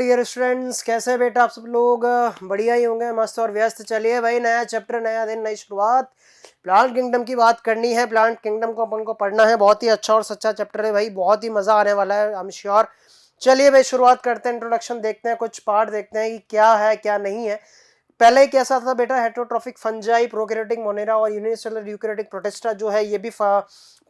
Dear students, कैसे बेटा आप सब लोग? बढ़िया ही होंगे, मस्त और व्यस्त। चलिए भाई, नया चैप्टर, नया दिन, नई शुरुआत। प्लांट किंगडम की बात करनी है। प्लांट किंगडम को अपन को पढ़ना है। बहुत ही अच्छा और सच्चा चैप्टर है भाई, बहुत ही मजा आने वाला है, आई एम श्योर। चलिए भाई, शुरुआत करते हैं, इंट्रोडक्शन देखते हैं, कुछ पार्ट देखते हैं कि क्या है क्या नहीं है। पहले कैसा था बेटा? हेटरोट्रॉफिक फंजाई, प्रोकैरियोटिक मोनेरा और यूनिसेलुलर यूकैरियोटिक प्रोटिस्टा जो है, ये भी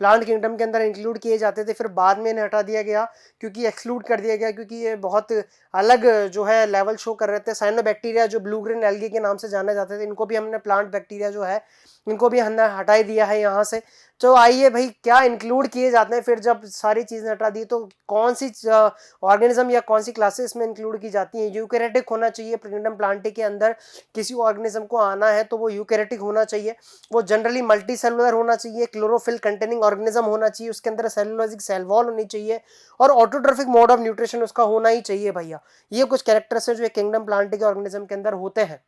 प्लांट किंगडम के अंदर इंक्लूड किए जाते थे। फिर बाद में इन्हें हटा दिया गया, क्योंकि एक्सक्लूड कर दिया गया, क्योंकि ये बहुत अलग जो है लेवल शो कर रहे थे। साइनोबैक्टीरिया जो ब्लू ग्रीन एल्गी के नाम से जाने जाते थे, इनको भी हमने प्लांट बैक्टीरिया जो है, इनको भी हमने हटा ही दिया है यहाँ से। तो आइए भाई, क्या इंक्लूड किए जाते हैं फिर जब सारी चीजें हटा दी, तो कौन सी ऑर्गेनिज्म या कौन सी क्लासेस में इंक्लूड की जाती हैं? यूकैरियोटिक होना चाहिए किंगडम प्लांटी के अंदर। किसी ऑर्गेनिज्म को आना है तो वो यूकैरियोटिक होना चाहिए। वो जनरली मल्टी सेलुलर होना चाहिए, क्लोरोफिल कंटेनिंग ऑर्गेनिज्म होना चाहिए, उसके अंदर सेलुलोजिक सेल वॉल होनी चाहिए, और ऑटोट्रॉफिक मोड ऑफ न्यूट्रिशन उसका होना ही चाहिए भैया। ये कुछ कैरेक्टर्स है जो किंगडम प्लांटी के ऑर्गेनिज्म के अंदर होते हैं।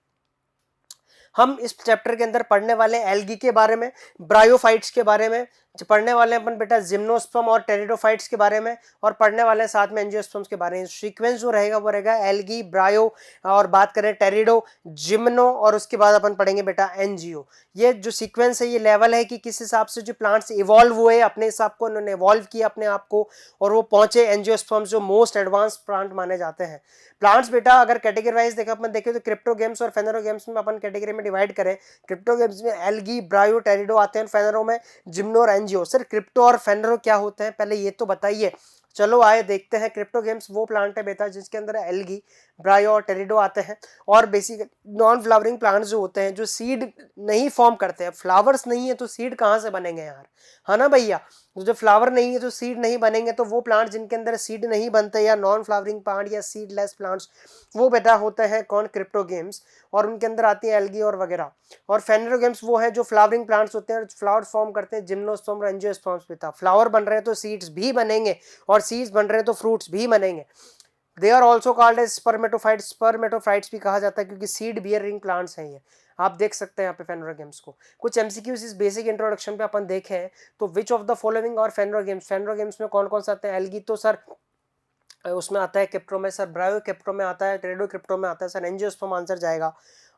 हम इस चैप्टर के अंदर पढ़ने वाले एल्गी के बारे में, ब्रायोफाइट्स के बारे में पढ़ने वाले हैं अपन बेटा, जिम्नोस्पर्म और टेरिडोफाइट्स के बारे में, और पढ़ने वाले हैं साथ में एंजियोस्पर्म्स के बारे में। सीक्वेंस जो रहेगा वो रहेगा एल्गी, ब्रायो, और बात करें टेरिडो, जिम्नो, और उसके बाद अपन पढ़ेंगे बेटा एनजीओ। ये जो सीक्वेंस है, ये लेवल है कि किस हिसाब से जो प्लांट्स इवॉल्व हुए, अपने हिसाब को उन्होंने इवॉल्व किया अपने आप को, और वो पहुंचे एंजियोस्पर्म्स जो मोस्ट एडवांस प्लांट माने जाते हैं। प्लांट्स बेटा अगर कैटेगरी वाइज देखा अपन देखें तो क्रिप्टोगेम्स और फेनरोगेम्स में अपन कैटेगरी में डिवाइड करें। क्रिप्टोगेम्स में एल्गी, ब्रायो, टेरिडो आते हैं, फेनरो में जिम्नो और एनजीओ। सर क्रिप्टो और फेनरो क्या होते हैं, पहले ये तो बताइए। चलो आए देखते हैं। क्रिप्टोगेम्स वो प्लांट है बेटा जिसके अंदर एल्गी, ब्रायो और टेरिडो आते हैं, और बेसिक नॉन फ्लावरिंग प्लांट्स जो होते हैं, जो सीड नहीं फॉर्म करते हैं। फ्लावर्स नहीं है तो सीड कहाँ से बनेंगे यार, है ना भैया? जो फ्लावर नहीं है तो सीड नहीं बनेंगे, तो वो प्लांट जिनके अंदर सीड नहीं बनते, या नॉन फ्लावरिंग प्लांट या सीडलेस प्लांट्स, वो बेटा होते हैं कौन? क्रिप्टोगेम्स। और उनके अंदर आती है एल्गी और वगैरह। और फेनरोगेम्स वो है जो फ्लावरिंग प्लांट्स होते हैं, फ्लावर फॉर्म करते हैं, जिम्नोस्पर्म और एंजियोस्पर्म्स बेटा। फ्लावर बन रहे हैं तो सीड्स भी बनेंगे, और सीड्स बन रहे हैं तो फ्रूट्स भी बनेंगे। They are also called as spermatophytes. Spermatophytes भी कहा जाता है क्योंकि सीड बियरिंग प्लांट्स हैं ये। आप देख सकते हैं यहाँ पे फेनरोगेम्स को। कुछ एमसीक्यूज इस बेसिक इंट्रोडक्शन पे अपन देखें तो विच ऑफ द फॉलोइंग और फेनरोगेम्स, फेनरोगेम्स में कौन कौन से आते हैं? एल्गी तो सर उसमें आता है, क्रिप्टो में सर ब्रायो क्रिप्टो में आता है, टेरिडो क्रिप्टो में आता है सर, एंजियोस्पर्म आंसर जाएगा।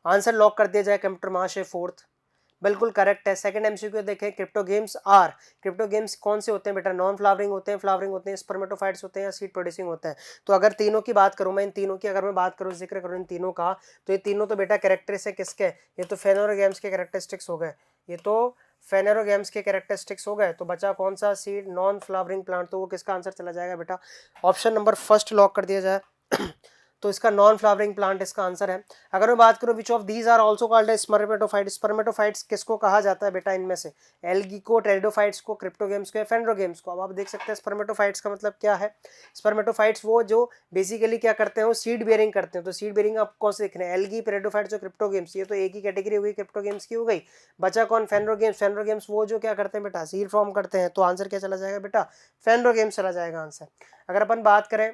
आंसर लॉक कर दिया जाए, कैप्टर महाशय फोर्थ बिल्कुल करेक्ट है। सेकंड एमसीक्यू देखें, क्रिप्टोगेम्स आर, क्रिप्टोगेम्स कौन से होते हैं बेटा? नॉन फ्लावरिंग होते हैं, फ्लावरिंग होते हैं, स्पर्मेटोफाइट्स होते हैं, या सीड प्रोड्यूसिंग होते हैं। तो अगर तीनों की बात करूं मैं, इन तीनों की अगर मैं बात करूं, जिक्र करूं इन तीनों का, तो ये तीनों तो बेटा कैरेक्टरिस्टिक्स है किसके? ये तो फेनरोगेम्स के कैरेक्टरिस्टिक्स हो गए, ये तो फेनेरोगेम्स के कैरेक्टरिस्टिक्स हो गए। तो बचा कौन सा? Seed non flowering plant. तो वो किसका आंसर चला जाएगा बेटा? ऑप्शन नंबर फर्स्ट लॉक कर दिया जाए। तो इसका नॉन फ्लावरिंग प्लांट इसका आंसर है। अगर मैं बात करूं which of these are also called as spermatophytes, spermatophytes किसको कहा जाता है बेटा इनमें से? एल्गी को, टेरिडोफाइट्स को, क्रिप्टोगेम्स को, फेनरोगेम्स को। अब आप देख सकते हैं स्पर्मेटोफाइट्स का मतलब क्या है। स्पर्मेटोफाइट्स वो जो बेसिकली क्या करते हैं, वो सीड बेयरिंग करते हैं। तो सीड बेयरिंग आप कौन से देख रहे हैं? एल्गी, टेरिडोफाइट्स और क्रिप्टोगेम्स, ये तो एक ही कैटेगरी हुई, क्रिप्टोगेम्स की हो गई। बचा कौन? फेनरोगेम्स। फेनरोगेम्स वो जो क्या करते हैं बेटा? सीड फॉर्म करते हैं। तो आंसर क्या चला जाएगा बेटा? फेनरोगेम्स चला जाएगा आंसर। अगर अपन बात करें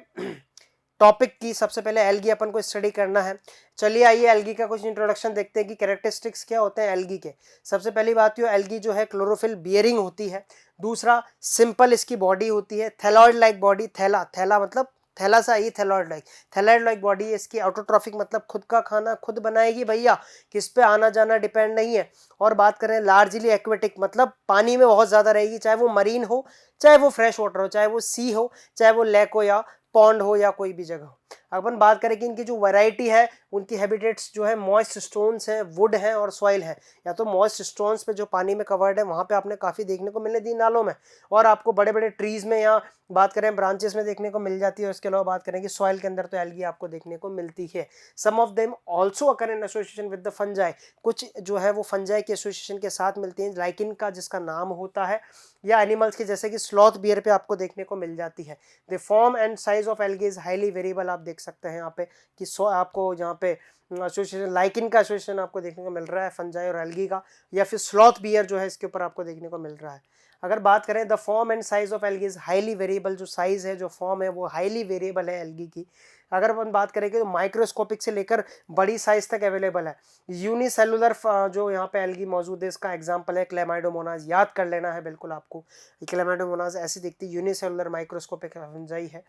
टॉपिक की, सबसे पहले एल्गी अपन को स्टडी करना है। चलिए आइए एल्गी का कुछ इंट्रोडक्शन देखते हैं कि कैरेक्टरिस्टिक्स क्या होते हैं एल्गी के। सबसे पहली बात तो एल्गी जो है क्लोरोफिल बियरिंग होती है। दूसरा, सिंपल इसकी बॉडी होती है, थैलॉइड लाइक बॉडी। थैला, थैला मतलब थैला सा ही, thalloid like, thalloid like body है इसकी। ऑटोट्रॉफिक मतलब खुद का खाना खुद बनाएगी भैया, किस पे आना जाना डिपेंड नहीं है। और बात करें लार्जली एक्वेटिक, मतलब पानी में बहुत ज्यादा रहेगी, चाहे वो मरीन हो, चाहे वो फ्रेश वाटर हो, चाहे वो सी हो, चाहे वो लेक हो, या पॉन्ड हो, या कोई भी जगह हो। अपन बात करें कि इनकी जो वैरायटी है, उनकी हैबिटेट्स जो है मॉइस्ट स्टोन्स हैं, वुड है, और सॉइल है। या तो मॉइस्ट स्टोन्स पे जो पानी में कवर्ड है वहां पे आपने काफी देखने को मिलने दी नालों में, और आपको बड़े बड़े ट्रीज में या बात करें ब्रांचेस में देखने को मिल जाती है। उसके अलावा बात करें कि सॉइल के अंदर तो एल्गी आपको देखने को मिलती है। Some of them also occur in association with the fungi, कुछ जो है वो फंजाई के एसोसिएशन के साथ मिलती है, लाइकिन का जिसका नाम होता है, या एनिमल्स के जैसे कि स्लॉथ बियर पे आपको देखने को मिल जाती है। The form and size of algae is highly variable. आप देख सकते हैं यहाँ पे कि आपको यहाँ पे एसोसिएशन, लाइकिन का एसोसिएशन आपको देखने को मिल रहा है फंजाई और एल्गी का, या फिर स्लॉथ बियर जो है इसके ऊपर आपको देखने को मिल रहा है। अगर बात करें the form and size of algae is highly variable, जो साइज है जो फॉर्म है वो हाईली वेरिएबल है एल्गी की। अगर अपन बात करेंगे तो माइक्रोस्कोपिक से लेकर बड़ी साइज तक अवेलेबल है। यूनिसेलुलर जो यहाँ पे एल्गी मौजूद है इसका एग्जांपल है क्लेमाइडोमोनास, याद कर लेना है बिल्कुल आपको। क्लेमाइडोमोनास ऐसी दिखती है, यूनिसेलुलर माइक्रोस्कोपिक फंजाई है।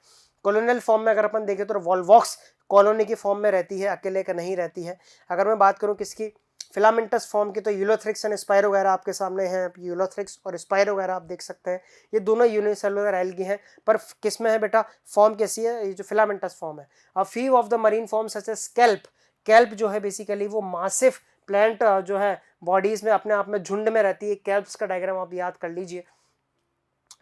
कॉलोनियल फॉर्म में अगर अपन देखें तो वॉल्वॉक्स कॉलोनी की फॉर्म में रहती है, अकेले का नहीं रहती है। अगर मैं बात करूँ किसकी, फिलामेंटस फॉर्म की, तो यूलोथ्रिक्स एंड स्पाइरो वगैरह आपके सामने हैं, यूलोथ्रिक्स और स्पाइरो वगैरह आप देख सकते हैं, ये दोनों यूनिसेलुलर एल्गी हैं। पर किस में है बेटा, फॉर्म कैसी है, ये जो फिलामेंटस फॉर्म है। A few of the marine form such as kelps, kelp जो है बेसिकली वो मासिव प्लांट जो है बॉडीज में अपने आप में झुंड में रहती है। कैल्प्स का डायग्राम आप याद कर लीजिए,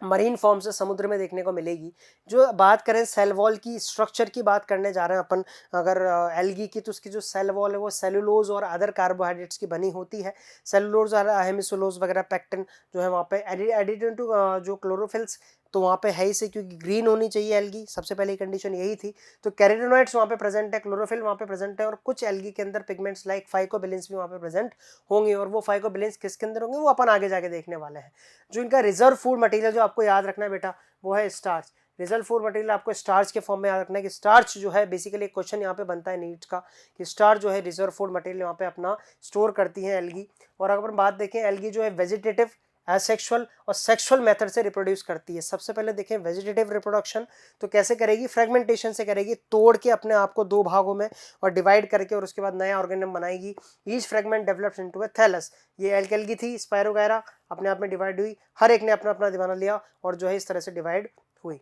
मरीन फॉर्म से समुद्र में देखने को मिलेगी। जो बात करें सेल वॉल की स्ट्रक्चर की बात करने जा रहे हैं अपन अगर एल्गी की, तो उसकी जो सेल वॉल है वो सेलुलोज और अदर कार्बोहाइड्रेट्स की बनी होती है। सेलुलोज और हेमिसोलोज वगैरह पेक्टिन जो है वहाँ पे एडिटेड टू जो क्लोरोफिल्स, तो वहाँ पे है ही से, क्योंकि ग्रीन होनी चाहिए एल्गी, सबसे पहली कंडीशन यही थी। तो कैरोटीनॉइड्स वहाँ पे प्रेजेंट है, क्लोरोफिल वहाँ पे प्रेजेंट है, और कुछ एल्गी के अंदर पिगमेंट्स लाइक फाइकोबिलिन्स भी वहाँ पे प्रेजेंट होंगे। और वो फाइकोबिलिन्स किसके अंदर होंगे वो अपन आगे जाके देखने वाले हैं। जो इनका रिजर्व फूड मटेरियल जो आपको याद रखना है बेटा वो है स्टार्च। रिजर्व फूड मटेरियल आपको स्टार्च के फॉर्म में याद रखना है कि स्टार्च जो है बेसिकली एक क्वेश्चन यहाँ पे बनता है नीट का कि स्टार्च जो है रिजर्व फूड मटेरियल यहाँ पे अपना स्टोर करती है एल्गी। और अगर अपन बात देखें एल्गी जो है वेजिटेटिव, एसेक्सुअल और सेक्सुअल मेथड से रिप्रोड्यूस करती है। सबसे पहले देखें वेजिटेटिव रिप्रोडक्शन, तो कैसे करेगी, फ्रेगमेंटेशन से करेगी, तोड़ के अपने आप को दो भागों में और डिवाइड करके और उसके बाद नया ऑर्गेनिज्म बनाएगी। Each fragment develops into a thallus. ये एल्गी थी, स्पाइरो वगैरह अपने आप में डिवाइड हुई, हर एक ने अपना अपना दीवाना लिया और जो है इस तरह से डिवाइड हुई।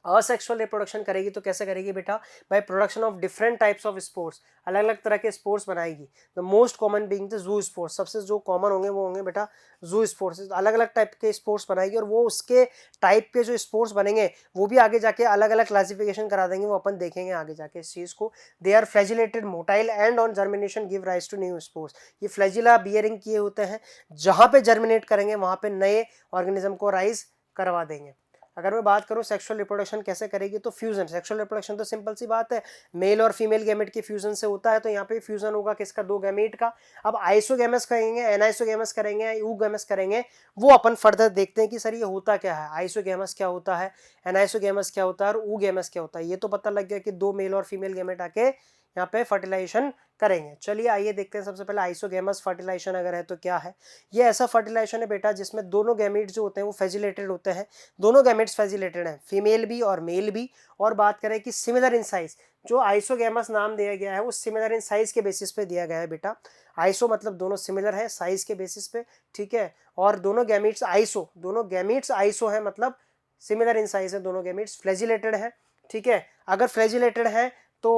असेक्सुअल रिप्रोडक्शन करेगी तो कैसे करेगी बेटा, by production of different types of spores, अलग अलग तरह के स्पोर्स बनाएगी। The most common being the zoo spores, सबसे जो कॉमन होंगे वो होंगे बेटा जू स्पोर्स। अलग अलग टाइप के स्पोर्स बनाएगी और वो उसके टाइप के जो स्पोर्स बनेंगे वो भी आगे जाके अलग अलग क्लासिफिकेशन करा देंगे, वो अपन देखेंगे आगे जाके इस चीज को। They are flagellated, motile and on germination give rise to new spores. ये फ्लैजिला बियरिंग किए होते हैं, जहां पे जर्मिनेट करेंगे वहां पे नए ऑर्गेनिज्म को राइज करवा देंगे। अगर मैं बात करूं सेक्सुअल रिप्रोडक्शन कैसे करेगी, तो फ्यूजन। सेक्सुअल रिप्रोडक्शन तो सिंपल सी बात है, मेल और फीमेल गैमेट के फ्यूजन से होता है, तो यहाँ पे फ्यूजन होगा किसका, दो गैमेट का। अब आइसोगैमस करेंगे, एनाइसोगैमस करेंगे, यूगैमस करेंगे, वो अपन फर्दर देखते हैं कि सर ये होता क्या है, आइसोगैमस क्या होता है, एनाइसोगैमस क्या होता है और यूगैमस क्या होता है। ये तो पता लग गया कि दो मेल और फीमेल गैमेट आके यहाँ पे फर्टिलाइजेशन करेंगे। चलिए आइए देखते हैं सबसे पहले आइसोगैमस फर्टिलाइजेशन अगर है तो क्या है। ये ऐसा फर्टिलाइजेशन है बेटा जिसमें दोनों गैमेट्स जो होते हैं वो फेजिलेटेड होते हैं, दोनों गैमेट्स फेजिलेटेड हैं, फीमेल भी और मेल भी। और बात करें कि सिमिलर इन साइज, जो आइसोगैमस नाम दिया गया है वो सिमिलर इन साइज के बेसिस पे दिया गया है बेटा। आइसो मतलब दोनों सिमिलर है साइज के बेसिस पे, ठीक है। और दोनों गैमेट्स आइसो, दोनों गैमेट्स आइसो है मतलब सिमिलर इन साइज है, दोनों गैमेट्स फ्लैजिलेटेड है, ठीक है। अगर फ्लैजिलेटेड है तो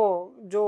जो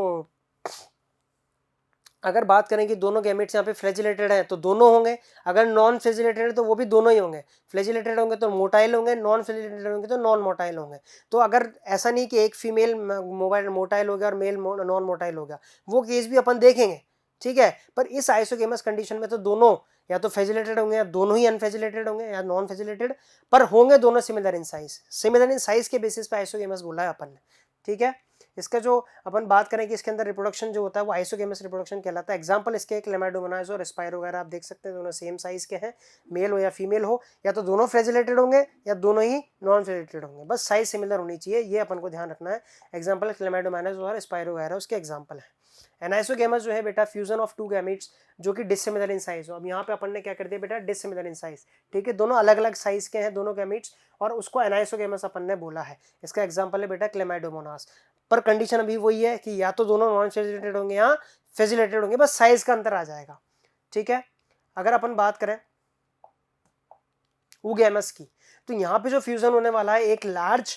अगर बात करें कि दोनों गैमेट्स यहाँ पे फ्लैजिलेटेड हैं तो दोनों होंगे, अगर नॉन फ्लैजिलेटेड है तो वो भी दोनों ही होंगे। फ्लैजिलेटेड होंगे तो मोटाइल होंगे, नॉन फ्लैजिलेटेड होंगे तो नॉन मोटाइल होंगे। तो अगर ऐसा नहीं कि एक फीमेल मोटाइल हो गया और मेल नॉन मोटाइल हो गया, वो केस भी अपन देखेंगे, ठीक है। पर इस आइसोगेमस कंडीशन में तो दोनों या तो फेजिलेटेड होंगे या दोनों ही अनफेजिलेटेड होंगे या नॉन फेजिलेटेड, पर होंगे दोनों similar in size. Similar in size के बेसिस पे आइसोगेमस बोला है अपन ने, ठीक है। इसका जो अपन बात करें कि इसके अंदर रिप्रोडक्शन जो होता है वो आइसोगेमस रिप्रोडक्शन कहलाता है। एग्जांपल इसके क्लेमाइडोमोनास और स्पाइरो वगैरह आप देख सकते हैं, दोनों सेम साइज के हैं, मेल हो या फीमेल हो, या तो दोनों फ्लैजिलेटेड होंगे या दोनों ही नॉन फ्लैजिलेटेड होंगे, बस साइज सिमिलर होनी चाहिए, ये अपन को ध्यान रखना है। एग्जाम्पल क्लेमाइडोमोनास और स्पाइरो वगैरह उसके एग्जाम्पल है। एनाइसोगेमस जो है बेटा फ्यूजन ऑफ टू गैमेट्स जो कि डिसिमिलर इन साइज हो। अब यहाँ पे अपन ने क्या कर दिया बेटा, डिसिमिलर इन साइज, ठीक है, दोनों अलग अलग साइज के हैं दोनों गैमेट्स, और उसको एनाइसोगेमस अपन ने बोला है। इसका एग्जांपल है बेटा क्लेमाइडोमोनास। पर कंडीशन अभी वही है कि या तो दोनों नॉन फेजिलेटेड होंगे या फेजिलेटेड होंगे, बस साइज का अंतर आ जाएगा, ठीक है। अगर अपन बात करें यूगैमस की, तो यहाँ पे जो फ्यूजन होने वाला है एक large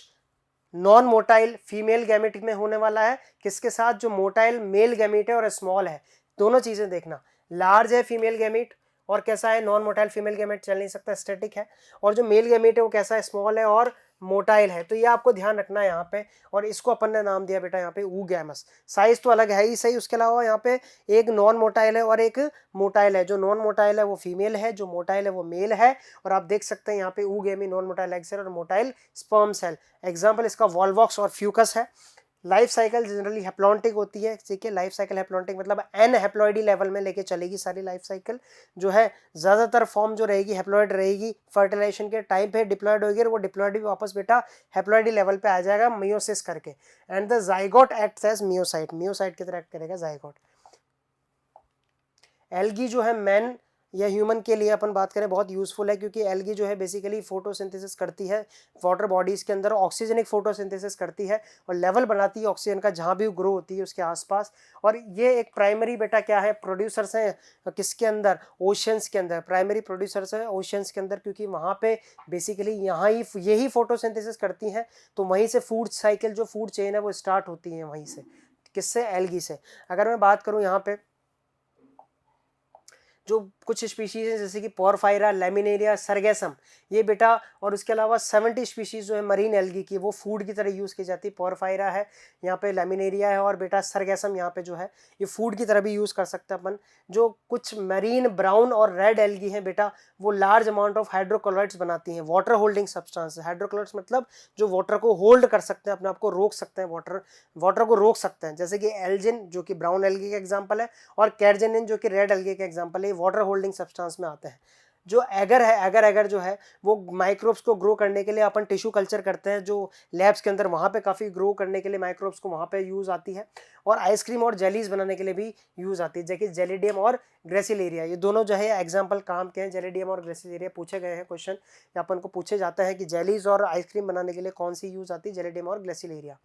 non motile female gamete में होने वाला है, किसके साथ, जो मोटाइल मेल गैमेट है और स्मॉल है। दोनों चीजें देखना, लार्ज है फीमेल गैमेट और कैसा है नॉन मोटाइल फीमेल गैमेट, चल नहीं सकता स्टैटिक है, और जो मेल गैमेट है वो कैसा है, स्मॉल है और मोटाइल है। तो ये आपको ध्यान रखना है यहाँ पे, और इसको अपन ने नाम दिया बेटा यहाँ पे यूगैमस। साइज तो अलग है ही सही, उसके अलावा यहाँ पे एक नॉन मोटाइल है और एक मोटाइल है। जो नॉन मोटाइल है वो फीमेल है, जो मोटाइल है वो मेल है। और आप देख सकते हैं यहाँ पे यूगैमी नॉन मोटाइल एग सेल और मोटाइल स्पर्म सेल। एग्जाम्पल इसका वॉल्वॉक्स और फ्यूकस है। लाइफ साइकिल जनरली हैप्लॉन्टिक होती है, ठीक है। लाइफ साइकिल हैप्लॉन्टिक मतलब एन हैप्लॉइडी लेवल में लेके चलेगी सारी लाइफ साइकिल जो है। ज़्यादातर फॉर्म जो रहेगी हैप्लॉइड रहेगी, फर्टिलाइजेशन के टाइम पे डिप्लॉयड होगी और वो डिप्लॉयड भी वापस बेटा हैप्लॉइडी लेवल पे आ जाएगा मियोसिस करके। And the zygote acts as meiocyte, meiocyte की तरह एक्ट करेगा जाइगोट। एल्गी जो है मैन या ह्यूमन के लिए अपन बात करें बहुत यूजफुल है, क्योंकि एल्गी जो है बेसिकली फोटोसिंथेसिस करती है वाटर बॉडीज के अंदर, ऑक्सीजनिक फोटोसिंथेसिस करती है और लेवल बनाती है ऑक्सीजन का जहाँ भी ग्रो होती है उसके आसपास। और ये एक प्राइमरी बेटा क्या है, प्रोड्यूसर्स हैं किसके अंदर, ओशंस के अंदर। प्राइमरी प्रोड्यूसर्स है ओशंस के अंदर, क्योंकि वहाँ पे बेसिकली यहाँ ही यही फोटोसिंथेसिस करती हैं, तो वहीं से फूड साइकिल जो फूड चेन है वो स्टार्ट होती है वहीं से, किससे, एल्गी से। अगर मैं बात करूँ यहाँ पे जो कुछ स्पीशीज हैं जैसे कि पोरफायरा, लैमिनेरिया, सरगेसम, ये बेटा, और उसके अलावा 70 स्पीशीज जो है मरीन एल्गी की वो फूड की तरह यूज़ की जाती है। पोरफायरा है यहाँ पे, लैमिनेरिया है और बेटा सरगेसम यहाँ पे जो है ये फूड की तरह भी यूज़ कर सकते हैं अपन। जो कुछ मरीन ब्राउन और रेड एल्गी हैं बेटा, वो लार्ज अमाउंट ऑफ हाइड्रोक्लोराइड्स बनाती हैं, वाटर होल्डिंग सब्सटेंस। हाइड्रोक्लोराइड्स मतलब जो वाटर को होल्ड कर सकते हैं, अपने आप को रोक सकते हैं, वाटर को रोक सकते हैं, जैसे कि एल्जिन जो कि ब्राउन एल्गी का एग्जाम्पल है और कैरजेनिन जो कि रेड एल्गी का एग्जाम्पल है, वाटर होल्डिंग सब्सटेंस में आते हैं। जो एगर है, एगर एगर जो है वो माइक्रोब्स को ग्रो करने के लिए अपन टिश्यू कल्चर करते हैं जो लैब्स के अंदर, वहाँ पे काफ़ी ग्रो करने के लिए माइक्रोब्स को वहाँ पे यूज़ आती है। और आइसक्रीम और जेलीज बनाने के लिए भी यूज़ आती है, जैसे जेलिडियम और ग्रेसिलेरिया, ये दोनों जो है एग्जाम्पल काम के हैं। जेलिडियम और ग्रेसिलेरिया पूछे गए हैं क्वेश्चन, या अपन को पूछे जाता है कि जेलीज और आइसक्रीम बनाने के लिए कौन सी यूज़ आती है, जेलिडियम और ग्रेसिलेरिया,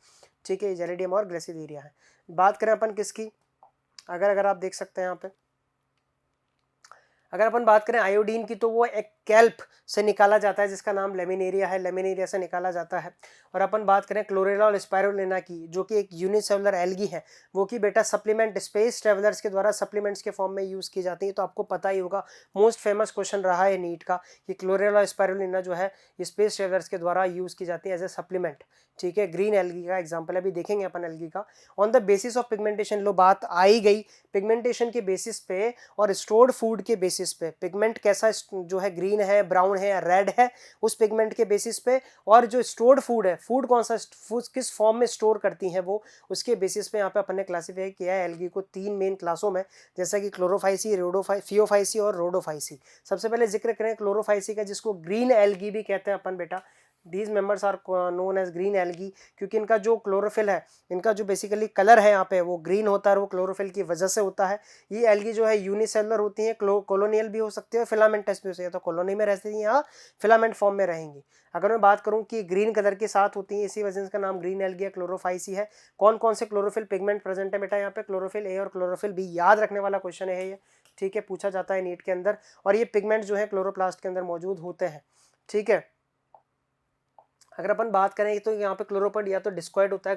ठीक है। जेलिडियम और ग्रेसिलेरिया है। बात करें अपन किसकी, अगर आप देख सकते हैं यहाँ पे, अगर अपन बात करें आयोडीन की, तो वो एक कैल्प से निकाला जाता है जिसका नाम लेमिनेरिया है, लेमिनेरिया से निकाला जाता है। और अपन बात करें क्लोरेला और स्पाइरुलिना की, जो कि एक यूनिसेलुलर एल्गी है, वो कि बेटा सप्लीमेंट स्पेस ट्रेवलर्स के द्वारा सप्लीमेंट्स के फॉर्म में यूज़ की जाती है। तो आपको पता ही होगा, मोस्ट फेमस क्वेश्चन रहा है नीट का कि क्लोरेला और स्पाइरुलिना जो है स्पेस ट्रेवलर्स के द्वारा यूज़ की जाती है एज ए सप्लीमेंट, ठीक है। ग्रीन एल्गी का एग्जाम्पल अभी देखेंगे अपन एल्गी का। On the basis of pigmentation, लो बात आई गई पिगमेंटेशन के बेसिस पे और स्टोर्ड फूड के बेसिस पे, पिगमेंट कैसा जो है ग्रीन है, ब्राउन है या रेड है, उस पिगमेंट के बेसिस पे, और जो स्टोर्ड फूड है, फूड कौन सा फूड किस फॉर्म में स्टोर करती हैं वो, उसके बेसिस पे यहाँ पे अपन ने क्लासीफाई किया है एल्गी को 3 मेन क्लासों में, जैसा कि क्लोरोफाइसी, फियोफाइसी और रोडोफाइसी। सबसे पहले जिक्र करें क्लोरोफाइसी का, जिसको ग्रीन एल्गी भी कहते हैं अपन बेटा। These members are known as green algae, क्योंकि इनका जो क्लोरोफिल है, इनका जो बेसिकली कलर है यहाँ पे वो ग्रीन होता है, वो क्लोरोफिल की वजह से होता है। ये एल्गी जो है यूनिसेलुलर होती है, कॉलोनियल भी हो सकती है और फिलामेंटस भी हो सकती है, तो कॉलोनी में रहती है या फिलामेंट फॉर्म में रहेंगी। अगर मैं बात करूँ कि ग्रीन कलर के साथ होती है, इसी वजह से इसका नाम ग्रीन एल्गी है, क्लोरोफाइसी है। कौन कौन से क्लोरोफिल पिगमेंट प्रेजेंट है बेटा यहाँ पे, क्लोरोफिल ए और क्लोरोफिल बी, याद रखने वाला क्वेश्चन है ये, ठीक है, पूछा जाता है नीट के अंदर। और ये पिगमेंट जो है क्लोरोप्लास्ट के अंदर मौजूद होते हैं, ठीक है। अगर अपन बात करें तो यहाँ पे क्लोरोपॉड या तो डिस्कॉइड होता है,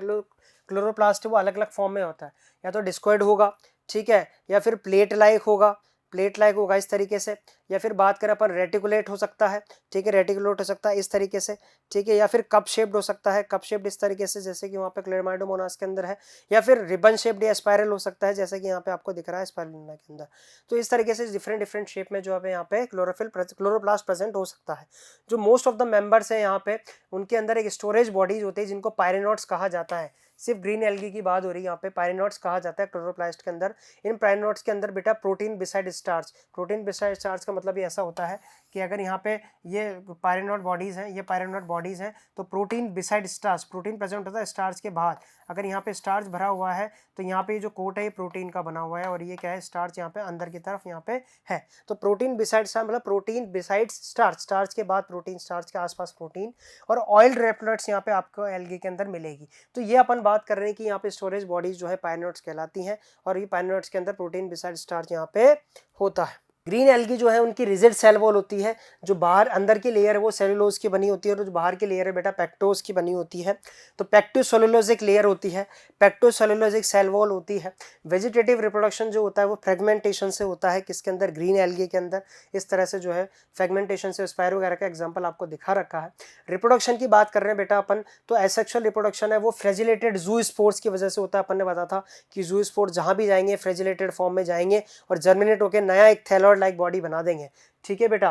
क्लोरोप्लास्ट वो अलग अलग फॉर्म में होता है, या तो डिस्कॉइड होगा, ठीक है, या फिर प्लेट लाइक होगा इस तरीके से, या फिर बात करें अपन रेटिकुलेट हो सकता है, ठीक है, रेटिकुलेट हो सकता है इस तरीके से, ठीक है, या फिर कप शेप्ड हो सकता है, कप शेप्ड इस तरीके से जैसे कि वहाँ पे क्लेरमाइडोमोनास के अंदर है, या फिर रिबन शेप्ड या स्पाइरल हो सकता है जैसे कि यहाँ पे आपको दिख रहा है स्पाइरुलिना के अंदर। तो इस तरीके से डिफरेंट शेप में जो है यहाँ पे क्लोरोप्लास्ट प्रेजेंट हो सकता है। जो मोस्ट ऑफ द मेंबर्स है यहाँ पे, उनके अंदर एक स्टोरेज बॉडीज होती है जिनको पायरेनोड्स कहा जाता है। सिर्फ ग्रीन एल्गी की बात हो रही है यहाँ पे, पायरेनोड्स कहा जाता है क्लोरोप्लास्ट के अंदर। इन पायरेनोड्स के अंदर बेटा protein beside starch, protein beside starch का मतलब ये ऐसा होता है कि अगर यहाँ पे ये पायरेनोड बॉडीज हैं, ये पायरेनोड बॉडीज हैं, तो protein beside starch, protein present होता है स्टार्च के बाद। अगर यहाँ पे स्टार्च भरा हुआ है तो यहाँ पे जो कोट है ये प्रोटीन का बना हुआ है, और ये क्या है, स्टार्च यहाँ पे अंदर की तरफ यहाँ पे है। तो प्रोटीन बिसाइड स्टार्च मतलब प्रोटीन बिसाइड स्टार्च, स्टार्च के बाद प्रोटीन, स्टार्च के आसपास प्रोटीन, और ऑयल ड्रॉपलेट्स यहाँ पे आपको एल्गी के अंदर मिलेगी। तो ये अपन बात कर रहे हैं कि यहाँ पे स्टोरेज बॉडीज जो है पायरेनोड्स कहलाती हैं, और ये पायरेनोड्स के अंदर प्रोटीन बिसाइड स्टार्च यहाँ पे होता है। ग्रीन एल्गी जो है उनकी रिजिड सेल वॉल होती है, जो बाहर अंदर की लेयर है वो सेलुलोज की बनी होती है, और जो बाहर की लेयर है बेटा पेक्टोज की बनी होती है। तो पेक्टोसेलुलोजिक लेयर होती है, पेक्टोसेलुलोजिक सेल वॉल होती है। वेजिटेटिव रिप्रोडक्शन जो होता है वो फ्रेगमेंटेशन से होता है, किसके अंदर, ग्रीन एल्गी के अंदर। इस तरह से जो है फ्रेगमेंटेशन से, स्पाइरो वगैरह का एग्जाम्पल आपको दिखा रखा है। रिप्रोडक्शन की बात कर रहे हैं बेटा अपन, तो एसेक्सुअल रिप्रोडक्शन है वो फ्रेजिलेटेड जू स्पोर्स की वजह से होता है। अपन ने बताया था कि जू स्पोर्स जहाँ भी जाएंगे फ्रेजिलेटेड फॉर्म में जाएंगे और जर्मिनेट होकर नया एक थैलॉइड लाइक बॉडी बना देंगे, ठीक है बेटा।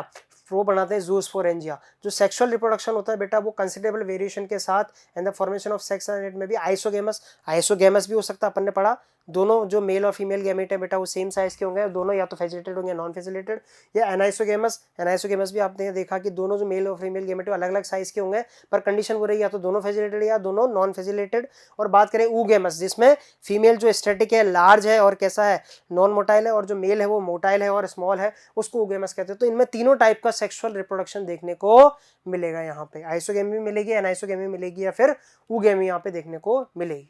वो बनाते हैं ज़ूस्पोरेंजिया। जो सेक्सुअल रिप्रोडक्शन होता है बेटा वो कंसिडरेबल वेरिएशन के साथ and the formation of sex and में भी आइसोगेमस भी हो सकता है, अपन ने पढ़ा। दोनों जो मेल और फीमेल गैमेट है बेटा वो सेम साइज के होंगे, दोनों या तो फेसिलेटेड होंगे नॉन फेसिलेटेड, या एनाइसोगेमस भी आपने देखा कि दोनों जो मेल और फीमेल गैमेट अलग अलग साइज के होंगे, पर कंडीशन वो रही या तो दोनों फेसिलेटेड या दोनों नॉन फेसिलेटेड। और बात करें ऊगेमस, जिसमें फीमेल जो स्टैटिक है, लार्ज है और कैसा है, नॉन मोटाइल है, और जो मेल है वो मोटाइल है और स्मॉल है, उसको ऊगेमस कहते हैं। तो इनमें तीनों टाइप का सेक्सुअल रिप्रोडक्शन देखने को मिलेगा यहाँ पे, आइसोगेमी मिलेगी, एनाइसोगेमी मिलेगी, या फिर ऊगेमी यहाँ पे देखने को मिलेगी।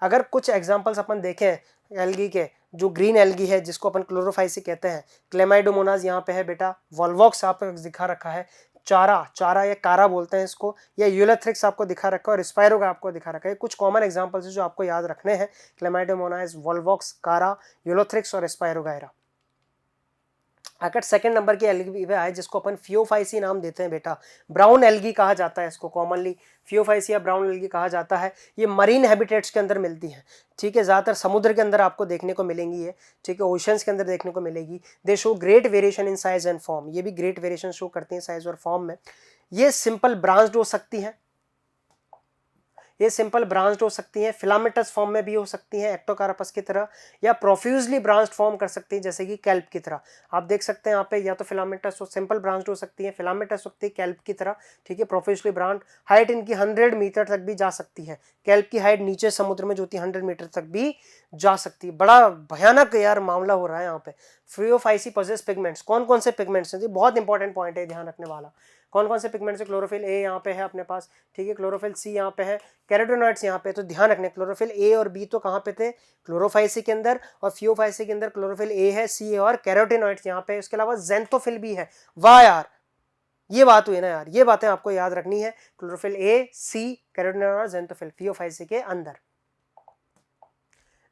अगर कुछ एग्जांपल्स अपन देखें एल्गी के, जो ग्रीन एल्गी है जिसको अपन क्लोरोफाइसी कहते हैं, क्लेमाइडोमोनाज यहाँ पे है बेटा, वॉल्वॉक्स आपको दिखा रखा है, चारा या कारा बोलते हैं इसको, या यूलेथ्रिक्स आपको दिखा रखा है, और स्पायरोगा आपको दिखा रखा है। कुछ कॉमन एग्जांपल्स है जो आपको याद रखने हैं, क्लेमाइडोमोनाज, वॉल्वॉक्स, कारा, यूलोथ्रिक्स और स्पायरोगायरा। अगर सेकंड नंबर की एल्गी पे आए जिसको अपन फियोफाइसी नाम देते हैं बेटा, ब्राउन एल्गी कहा जाता है इसको, कॉमनली फियोफाइसी या ब्राउन एल्गी कहा जाता है। ये मरीन हैबिटेट्स के अंदर मिलती है, ठीक है, ज़्यादातर समुद्र के अंदर आपको देखने को मिलेंगी ये, ठीक है, ओशंस के अंदर देखने को मिलेगी। दे show great variation in size and form, ये भी ग्रेट वेरिएशन शो करती हैं साइज और फॉर्म में। ये सिंपल ब्रांच्ड हो सकती हैं, ये सिंपल ब्रांच्ड हो सकती हैं, फिलामेंटस फॉर्म में भी हो सकती हैं एक्टोकार्पस की तरह, या प्रोफ्यूजली ब्रांच्ड फॉर्म कर सकती हैं जैसे कि कैल्प की तरह। आप देख सकते हैं यहाँ पे, या तो फिलामेंटस हो, सिंपल ब्रांच्ड हो सकती है, फिलामेंटस होती है कैल्प की तरह, ठीक है, प्रोफ्यूजली ब्रांच्ड। हाइट इनकी 100 मीटर तक भी जा सकती है, कैल्प की हाइट नीचे समुद्र में जो होती है 100 मीटर तक भी जा सकती है। बड़ा भयानक यार मामला हो रहा है यहाँ पे। फियोफाइसी पॉजेस पिगमेंट्स, कौन कौन से पिगमेंट्स हैं, बहुत इंपॉर्टेंट पॉइंट है ध्यान रखने वाला। कौन कौन से पिगमेंट्स है, क्लोरोफिल ए यहाँ पे है अपने पास, ठीक है, क्लोरोफिल सी यहाँ पे है, कैरोटीनॉइड्स यहाँ पे। तो ध्यान रखने, क्लोरोफिल ए और बी तो कहाँ पे थे, क्लोरोफाइसी के अंदर, और फियोफाइसी के अंदर क्लोरोफिल ए है, सी है और कैरोटीनॉइड्स यहाँ पे। इसके अलावा ज़ेंथोफिल भी है। वाह यार, ये बात हुई ना यार, ये बातें आपको याद रखनी है। क्लोरोफिल ए, सी, कैरोटीनॉइड और ज़ेंथोफिल फियोफाइसी के अंदर।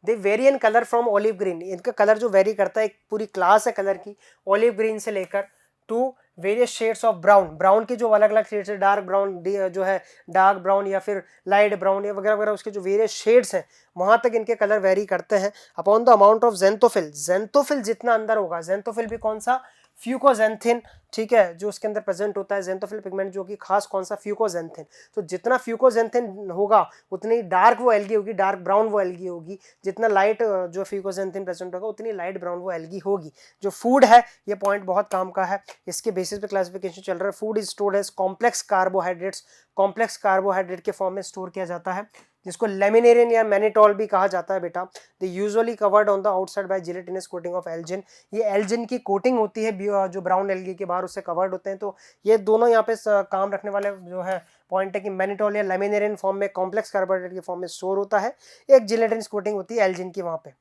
They vary in colour from olive green, इनका कलर जो वेरी करता है, एक पूरी क्लास है कलर की, ऑलिव ग्रीन से लेकर to various shades of brown, brown की जो अलग अलग शेड्स है, डार्क ब्राउन जो है, डार्क ब्राउन या फिर लाइट ब्राउन या वगैरह वगैरह, उसके जो वेरियस शेड्स हैं वहां तक इनके कलर वेरी करते हैं। अपॉन द अमाउंट ऑफ ज़ेंथोफिल, ज़ेंथोफिल जितना अंदर होगा, ज़ेंथोफिल भी कौन सा, फ्यूकोजेंथिन, ठीक है, जो उसके अंदर प्रेजेंट होता है ज़ेंथोफिल पिगमेंट, जो कि खास कौन सा, फ्यूकोजेंथिन। तो जितना फ्यूकोजेंथिन होगा उतनी डार्क वो एल्गी होगी, डार्क ब्राउन वो एल्गी होगी। जितना लाइट जो फ्यूकोजेंथिन प्रेजेंट होगा उतनी लाइट ब्राउन वो एल्गी होगी। जो फूड है, ये पॉइंट बहुत काम का है, इसके बेसिस पे क्लासिफिकेशन चल रहा है। Food is stored as complex carbohydrates, complex carbohydrate के फॉर्म में स्टोर किया जाता है, जिसको लेमिनेरिन या मैनिटोल भी कहा जाता है बेटा। They usually covered on the outside bye gelatinous coating of Elgin, ये एल्जिन की कोटिंग होती है जो ब्राउन एल्गी के बाहर, उससे कवर्ड होते हैं। तो ये दोनों यहाँ पे काम रखने वाले जो है पॉइंट है कि मैनिटोल या लेमिनेरिन फॉर्म में, कॉम्प्लेक्स कार्बोहाइड्रेट के फॉर्म में स्टोर होता है, एक जिलेटिनस कोटिंग होती है एल्जिन की वहाँ पे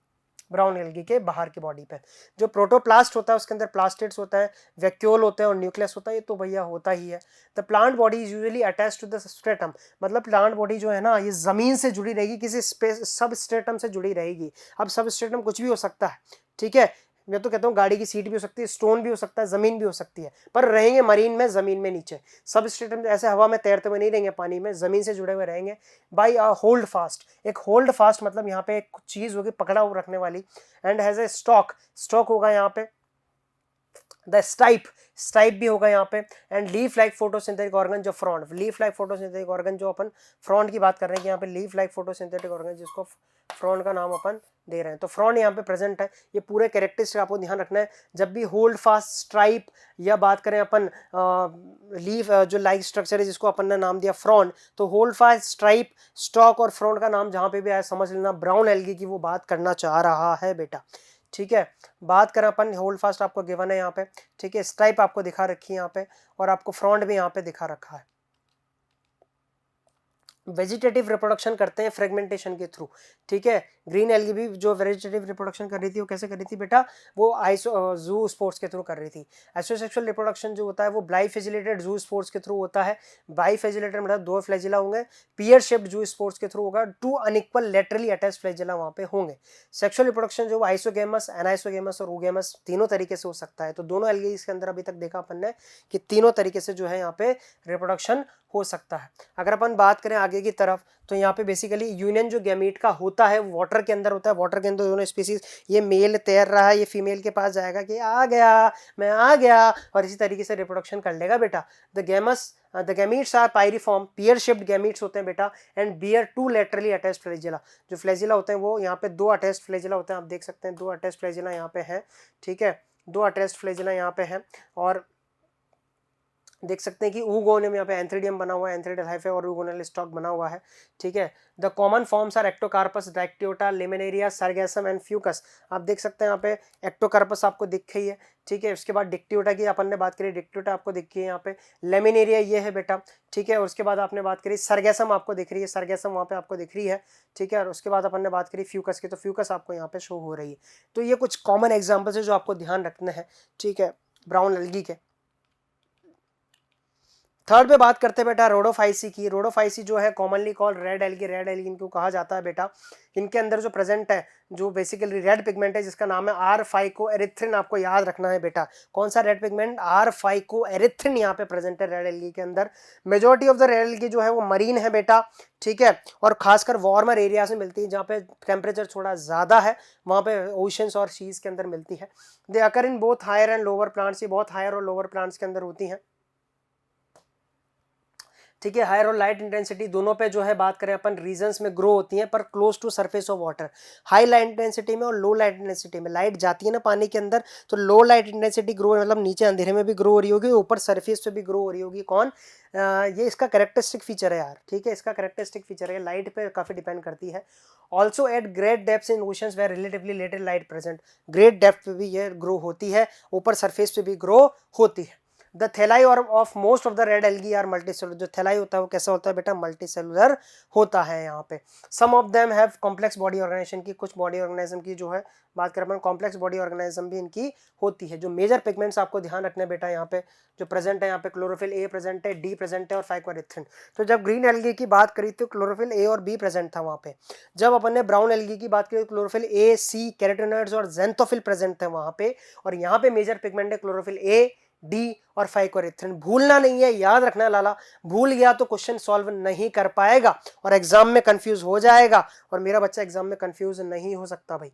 ब्राउन एल्गी के बाहर की बॉडी पे। जो प्रोटोप्लास्ट होता है उसके अंदर प्लास्टिड्स होता है, वैक्यूल होते हैं और न्यूक्लियस होता है, ये तो भैया होता ही है। The plant body is usually attached to the stratum, मतलब प्लांट बॉडी जो है ना ये जमीन से जुड़ी रहेगी, किसी सब स्ट्रेटम से जुड़ी रहेगी। अब सब स्ट्रेटम कुछ भी हो सकता है, ठीक है, मैं तो कहता हूँ गाड़ी की सीट भी हो सकती है, स्टोन भी हो सकता है, जमीन भी हो सकती है, पर रहेंगे मरीन में, जमीन में नीचे। सब स्ट्रेटम ऐसे हवा में तैरते हुए नहीं रहेंगे, पानी में, जमीन से जुड़े हुए रहेंगे बाई अ होल्ड फास्ट। एक होल्ड फास्ट मतलब यहाँ पे एक चीज होगी पकड़ा हुआ रखने वाली, and has a stalk, stalk होगा यहाँ पे, द स्टाइप भी होगा यहाँ पे, and leaf like photosynthetic organ, जो frond, leaf like photosynthetic organ जो अपन फ्रॉन्ट की बात कर रहे हैं कि यहाँ पे लीफ लाइक फोटोसिंथेटिक ऑर्गन, जिसको फ्रॉन्ट का नाम अपन दे रहे हैं। तो फ्रॉन्ट यहाँ पे प्रेजेंट है। ये पूरे कैरेक्टरिस्टिक आपको ध्यान रखना है जब भी होल्ड फास्ट, स्ट्राइप, या बात करें अपन लीफ जो लाइक स्ट्रक्चर है जिसको अपन ने नाम दिया फ्रॉन्ट, तो होल्ड फास्ट, स्ट्राइप, स्टॉक और फ्रॉन्ट का नाम जहाँ पे भी आया समझ लेना ब्राउन एल्गी की वो बात करना चाह रहा है बेटा, ठीक है। बात करें अपन, होल्ड फास्ट आपको गिवन है यहाँ पे, ठीक है, स्ट्राइप आपको दिखा रखी है यहाँ पे, और आपको फ्रॉन्ट भी यहाँ पे दिखा रखा है। वेजिटेटिव रिप्रोडक्शन करते हैं फ्रेगमेंटेशन के थ्रू, ठीक है। ग्रीन एल्गी भी जो वेजिटेटिव रिप्रोडक्शन कर रही थी वो कैसे कर रही थी बेटा, वो जू स्पोर्ट्स के थ्रू कर रही थी। एसोसेक्सुअल रिप्रोडक्शन जो होता है वो बाइफेजिलेटेड जू स्पोर्ट्स के थ्रू होता है। बाइफेजिलेटेड मतलब 2 फ्लैजिला होंगे, पियर शेप्ड जू स्पोर्ट्स के थ्रू होगा, 2 अनइक्वल लेटरली अटैच्ड फ्लैजिला वहाँ पे होंगे। सेक्सुअल रिप्रोडक्शन जो आइसोगेमस, एनाइसोगेमस और ओगेमस तीनों तरीके से हो सकता है। तो दोनों एल्गी के अंदर अभी तक देखा अपन ने कि तीनों तरीके से जो है यहाँ पे रिप्रोडक्शन हो सकता है। अगर अपन बात करें आगे की तरफ तो यहाँ पे बेसिकली यूनियन जो गैमीट का होता है वाटर के अंदर होता है, वाटर के अंदर दोनों स्पीसीज, ये मेल तैर रहा है, ये फीमेल के पास जाएगा कि आ गया, मैं आ गया, और इसी तरीके से रिप्रोडक्शन कर लेगा बेटा। The gametes are pyriform, pear shaped gametes होते हैं बेटा, and bear two laterally attached flagella. जो फ्लैजिला होते हैं वो यहाँ पे 2 अटैच्ड फ्लैजिला होते हैं, आप देख सकते हैं 2 अटैच्ड फ्लैजिला यहाँ पे हैं, ठीक है, 2 अटैच्ड फ्लैजिला यहाँ पे हैं। और देख सकते हैं कि oogonim यहाँ पे एंथ्रीडियम बना हुआ है, एंथ्रीडल हाइफे और oogonal स्टॉक बना हुआ है, ठीक है। The common forms are Ectocarpus, Dictyota, Laminaria, Sargassum and Fucus. आप देख सकते हैं यहाँ पे एक्टोकार्पस आपको दिख गई है, ठीक है। उसके बाद डिक्टियोटा की अपन ने बात करी, डिक्टियोटा आपको दिख गई है यहाँ पे, लेमिनेरिया ये है बेटा, ठीक है। और उसके बाद आपने बात करी सार्गेसम, आपको दिख रही है, सार्गेसम वहाँ पे आपको दिख रही है, ठीक है। और उसके बाद अपन ने बात करी फ्यूकस की, तो फ्यूकस आपको यहाँ पे शो हो रही है। तो ये कुछ कॉमन एग्जाम्पल्स है जो आपको ध्यान रखना है, ठीक है, ब्राउन एल्गी के। थर्ड पे बात करते हैं बेटा रोडोफाइसी की। रोडोफाइसी जो है commonly called red algae, red algae इनको कहा जाता है बेटा। इनके अंदर जो प्रेजेंट है जो बेसिकली रेड पिगमेंट है जिसका नाम है आर फाइकोएरिथ्रिन, आपको याद रखना है बेटा। कौन सा रेड पिगमेंट? आर फाइकोएरिथ्रिन यहाँ पे प्रेजेंट है रेड एल्गी के अंदर। Majority of the red algae जो है वो मरीन है बेटा, ठीक है, और खासकर वार्मर एरियाज में मिलती है जहाँ पे टेम्परेचर थोड़ा ज्यादा है, वहाँ पे ओशंस और सीज के अंदर मिलती है। They occur in both higher and lower plants, ये बहुत हायर और लोअर प्लांट्स के अंदर होती हैं, ठीक है। हायर और लाइट इंटेंसिटी दोनों पे जो है बात करें अपन रीजन्स में ग्रो होती हैं, पर close to surface of water. High light intensity में और लो लाइट इंटेंसिटी में लाइट जाती है ना पानी के अंदर, तो लो लाइट इंटेंसिटी ग्रो मतलब नीचे अंधेरे में भी ग्रो हो रही होगी, ऊपर सरफेस पे भी ग्रो हो रही होगी। कौन? ये इसका कैरेक्टरिस्टिक फीचर है यार, ठीक है, इसका कैरेक्टरिस्टिक फीचर है, लाइट पे काफी डिपेंड करती है। Also at great depth in oceans where relatively little light present, great depth पे भी ये ग्रो होती है, ऊपर सरफेस पे भी ग्रो होती है। द थैलाई और of most of the red algae are multicellular, जो थैलाई होता है वो कैसा होता है बेटा? मल्टीसेलुलर होता है यहाँ पे। Some of them have complex body organisation की, कुछ बॉडी ऑर्गेनाइज्म की जो है बात करें अपन कॉम्प्लेक्स बॉडी ऑर्गेनाइज्म भी इनकी होती है। जो मेजर पिगमेंट्स आपको ध्यान रखने बेटा यहाँ पे जो प्रेजेंट है, यहाँ पे क्लोरोफिल ए प्रेजेंट है, डी प्रेजेंट है और फाइकोएरिथ्रिन। तो जब ग्रीन एल्गी की बात करी तो क्लोरोफिल ए और बी प्रेजेंट था वहाँ पे। जब अपन ने ब्राउन एल्गी की बात करी तो क्लोरोफिल ए, सी, कैरोटीनॉइड्स और ज़ेंथोफिल प्रेजेंट थे वहाँ पे। और यहाँ पे मेजर पिगमेंट है क्लोरोफिल ए, डी और फाइकोएरिथ्रिन। भूलना नहीं है, याद रखना है लाला, भूल गया तो क्वेश्चन सॉल्व नहीं कर पाएगा और एग्जाम में कंफ्यूज हो जाएगा, और मेरा बच्चा एग्जाम में कंफ्यूज नहीं हो सकता भाई,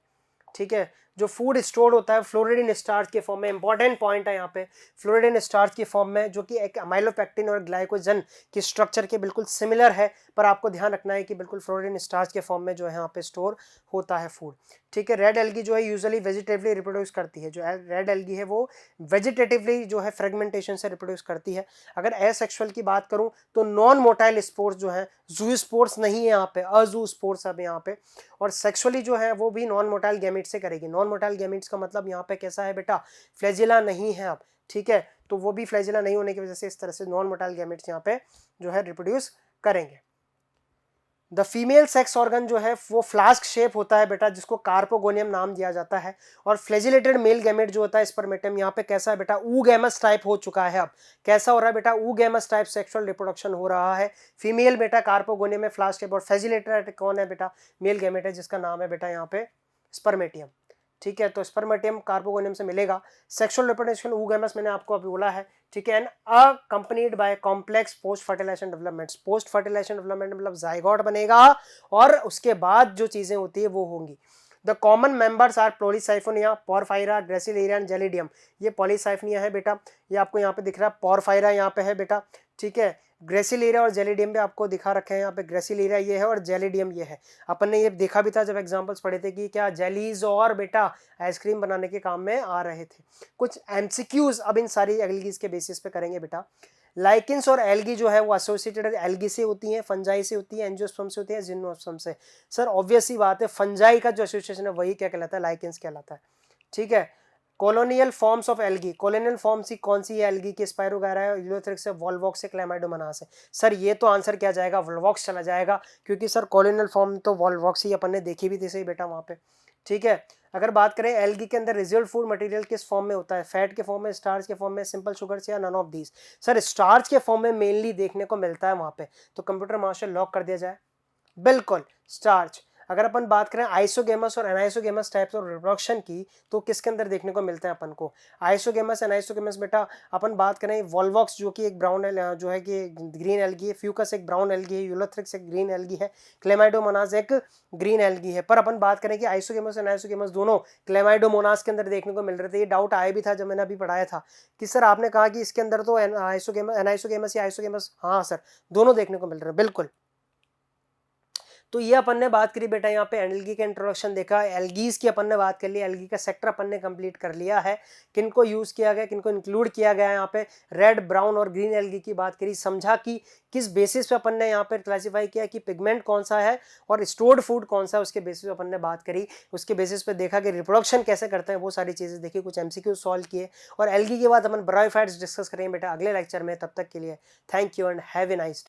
ठीक है। जो फूड स्टोर्ड होता है फ्लोरिडीन स्टार्च के फॉर्म में, इंपॉर्टेंट पॉइंट है यहाँ पे, फ्लोरिडीन स्टार्च की फॉर्म में, जो कि एक अमाइलोपेक्टिन और ग्लाइकोजन की स्ट्रक्चर के बिल्कुल सिमिलर है, पर आपको ध्यान रखना है कि बिल्कुल फ्लोरिडीन स्टार्च के फॉर्म में जो है यहाँ पे स्टोर होता है फूड, ठीक है। रेड एल्गी जो है यूजुअली वेजिटेटिवली रिप्रोड्यूस करती है, जो रेड एल्गी है वो वेजिटेटिवली जो है फ्रेगमेंटेशन से रिप्रोड्यूस करती है। अगर एसेक्सुअल की बात करूं तो नॉन मोटाइल स्पोर्स जो है, जू स्पोर्स नहीं है यहाँ पे, अजू स्पोर्स अब यहाँ पे, और सेक्सुअली जो है वो भी नॉन मोटाइल गैमेट से करेगी। नॉन मोटाइल गैमेट्स का मतलब यहाँ पे कैसा है बेटा? फ्लैजिला नहीं है अब, ठीक है, तो वो भी फ्लैजिला नहीं होने की वजह से इस तरह से नॉन मोटाइल गैमेट्स यहाँ पे जो है रिप्रोड्यूस करेंगे। द फीमेल सेक्स ऑर्गन जो है वो फ्लास्क शेप होता है बेटा, जिसको कार्पोगोनियम नाम दिया जाता है। और फ्लैजिलेटेड मेल गैमेट जो होता है स्पर्मेटम, यहाँ पे कैसा है बेटा? ऊगैमस टाइप हो चुका है। अब कैसा हो रहा है बेटा? ऊगैमस टाइप सेक्सुअल रिप्रोडक्शन हो रहा है। फीमेल बेटा कार्पोगोनियम में फ्लास्क शेप, और फ्लैजिलेटेड कौन है बेटा? मेल गैमेट है जिसका नाम है बेटा यहाँ पे स्पर्मेटियम, ठीक है। तो स्पर्मेटियम कार्पोगोनियम से मिलेगा। सेक्सुअल रिप्रोडक्शन ऊगैमस मैंने आपको अभी बोला है, ठीक है। And accompanied by complex post fertilization developments, post fertilization development मतलब जाइगोट बनेगा और उसके बाद जो चीजें होती है वो होंगी। The common members are Polysiphonia, Porphyra, Gracilaria and Gelidium. ये पॉलीसाइफोनिया है बेटा, ये आपको यहाँ पे दिख रहा है। पोरफायरा यहाँ पे है बेटा, ठीक है। ग्रेसिलेरिया और जेलिडियम भी आपको दिखा रखे हैं यहाँ पे। ग्रेसिलेरिया ये है और जेलिडियम ये है। अपन ने ये देखा भी था जब एग्जांपल्स पढ़े थे कि क्या जेलीज और बेटा आइसक्रीम बनाने के काम में आ रहे थे। कुछ एमसीक्यूज अब इन सारी एल्गीज के बेसिस पे करेंगे बेटा। लाइकेंस और एल्गी जो है वो एसोसिएटेड एल्गी से होती हैं, फंजाई से होती है, एंजियोस्पर्म से होती है, जिम्नोस्पर्म से। सर ऑब्वियस ही बात है, फंजाई का जो एसोसिएशन है वही क्या कहलाता है? लाइकेंस कहलाता है, ठीक है। Colonial forms of algae, colonial forms ही कौन सी है एल्गी की? स्पाइरोगायरा है, यूलोथ्रिक्स है, वॉल्वॉक्स है, क्लैमाइडोमोनास है। सर ये तो आंसर क्या जाएगा? वॉल्वॉक्स चला जाएगा, क्योंकि सर कॉलोनियल फॉर्म तो वॉल्वॉक्स ही अपन ने देखी भी थी सही बेटा वहाँ पे, ठीक है। अगर बात करें एल्गी के अंदर रिजल्ट फूड मटेरियल किस फॉर्म में होता है? फैट के फॉर्म में, स्टार्च के फॉर्म में, सिंपल शुगर से, या none of these? Sir starch के फॉर्म में मेनली देखने को मिलता है वहाँ पे, तो कंप्यूटर मास्टर लॉक कर दिया जाए। बिल्कुल स्टार्च। अगर अपन बात करें आइसोगेमस और एनाइसोगेमस टाइप्स ऑफ रिप्रोडक्शन की, तो किसके अंदर देखने को मिलते हैं अपन को? आइसोगेमस एनाइसोगेमस बेटा अपन बात करें वॉल्वॉक्स जो कि एक ब्राउन जो है कि ग्रीन एल्गी है, फ्यूकस एक ब्राउन एल्गी है, यूलोथ्रिक्स एक ग्रीन एल्गी है, क्लेमाइडोमोनास एक ग्रीन एल्गी है। पर अपन बात करें कि आइसोगेमस एनाइसोगेमस दोनों क्लेमाइडोमोनास के अंदर देखने को मिल रहे थे। ये डाउट आया भी था जब मैंने अभी पढ़ाया था कि सर आपने कहा कि इसके अंदर तो आइसोगेमस एनाइसोगेमस या आइसोगेमस, हाँ सर दोनों देखने को मिल रहे हैं बिल्कुल। तो ये अपन ने बात करी बेटा, यहाँ पे एल्गी का इंट्रोडक्शन देखा, एल्गीज की अपन ने बात कर ली, एल्गी का सेक्टर अपन ने कंप्लीट कर लिया है। किनको यूज किया गया, किनको इंक्लूड किया गया है यहाँ पे, रेड ब्राउन और ग्रीन एल्गी की बात करी, समझा कि किस बेसिस पे अपन ने यहाँ पे क्लासीफाई किया कि पिगमेंट कौन सा है और स्टोर्ड फूड कौन सा है, उसके बेसिस पे अपन ने बात करी। उसके बेसिस पे देखा कि रिप्रोडक्शन कैसे करते हैं, वो सारी चीजें देखी, कुछ एमसीक्यू सॉल्व किए। और एल्गी के बाद अपन ब्रायोफाइट्स डिस्कस करेंगे बेटा अगले लेक्चर में। तब तक के लिए thank you and have a nice